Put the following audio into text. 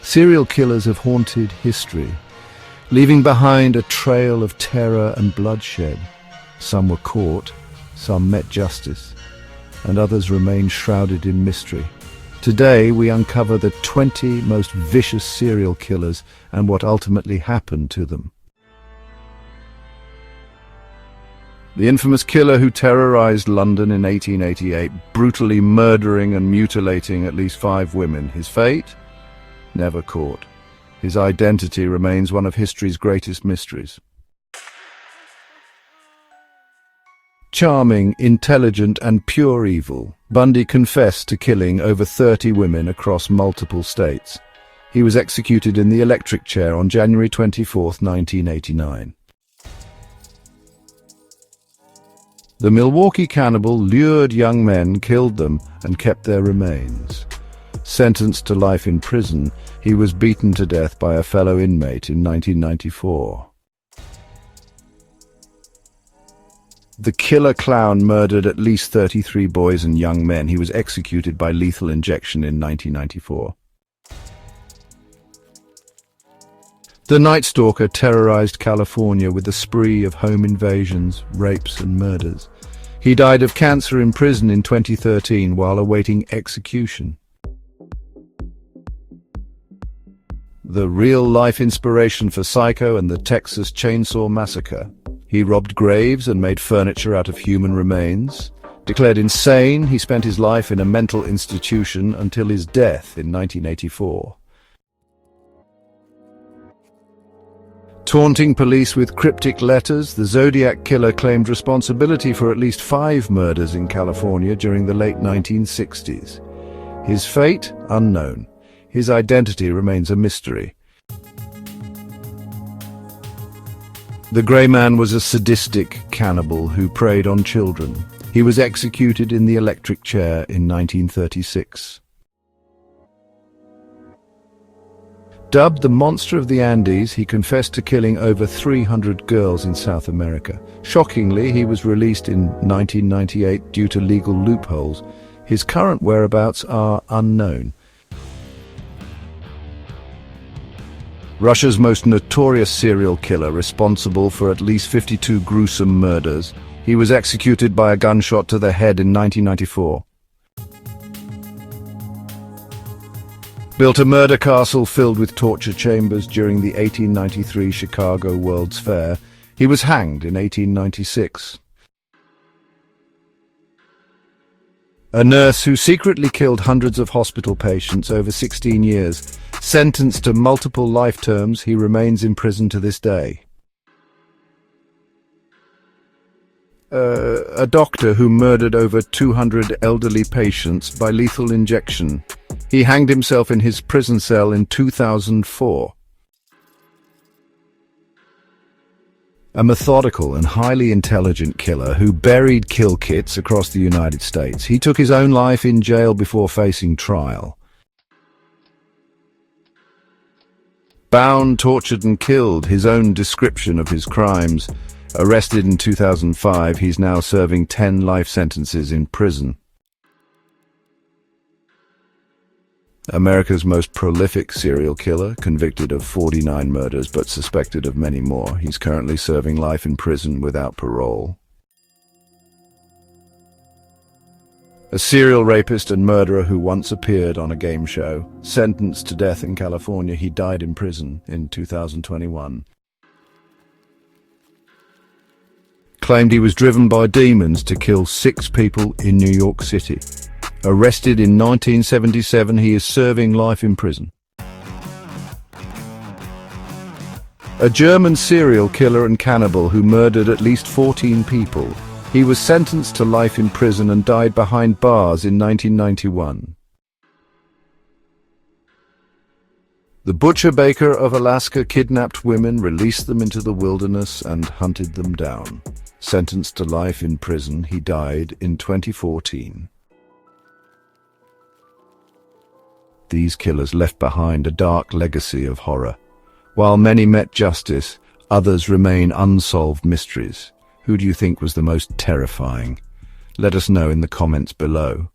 Serial killers have haunted history, leaving behind a trail of terror and bloodshed. Some were caught, some met justice, and others remain shrouded in mystery. Today we uncover the 20 most vicious serial killers and what ultimately happened to them. The infamous killer who terrorized London in 1888, brutally murdering and mutilating at least 5 women. His fate? Never caught. His identity remains one of history's greatest mysteries. Charming, intelligent, and pure evil, Bundy confessed to killing over 30 women across multiple states. He was executed in the electric chair on January 24, 1989. The Milwaukee cannibal lured young men, killed them, and kept their remains. Sentenced to life in prison, he was beaten to death by a fellow inmate in 1994. The killer clown murdered at least 33 boys and young men. He was executed by lethal injection in 1994. The Night Stalker terrorized California with a spree of home invasions, rapes, and murders. He died of cancer in prison in 2013 while awaiting execution. The real-life inspiration for Psycho and the Texas Chainsaw Massacre. He robbed graves and made furniture out of human remains. Declared insane, he spent his life in a mental institution until his death in 1984. Taunting police with cryptic letters, the Zodiac Killer claimed responsibility for at least 5 murders in California during the late 1960s. His fate? Unknown. His identity remains a mystery. The Grey Man was a sadistic cannibal who preyed on children. He was executed in the electric chair in 1936. Dubbed the Monster of the Andes, he confessed to killing over 300 girls in South America. Shockingly, he was released in 1998 due to legal loopholes. His current whereabouts are unknown. Russia's most notorious serial killer, responsible for at least 52 gruesome murders. He was executed by a gunshot to the head in 1994. Built a murder castle filled with torture chambers during the 1893 Chicago World's Fair. He was hanged in 1896. A nurse who secretly killed hundreds of hospital patients over 16 years. Sentenced to multiple life terms, he remains in prison to this day. A doctor who murdered over 200 elderly patients by lethal injection. He hanged himself in his prison cell in 2004. A methodical and highly intelligent killer who buried kill kits across the United States. He took his own life in jail before facing trial. Bound, tortured and killed, his own description of his crimes. Arrested in 2005, he's now serving 10 life sentences in prison. America's most prolific serial killer, convicted of 49 murders but suspected of many more. He's currently serving life in prison without parole. A serial rapist and murderer who once appeared on a game show. Sentenced to death in California, he died in prison in 2021. Claimed he was driven by demons to kill 6 people in New York City. Arrested in 1977, he is serving life in prison. A German serial killer and cannibal who murdered at least 14 people. He was sentenced to life in prison and died behind bars in 1991. The butcher-baker of Alaska kidnapped women, released them into the wilderness, and hunted them down. Sentenced to life in prison, he died in 2014. These killers left behind a dark legacy of horror. While many met justice, others remain unsolved mysteries. Who do you think was the most terrifying? Let us know in the comments below.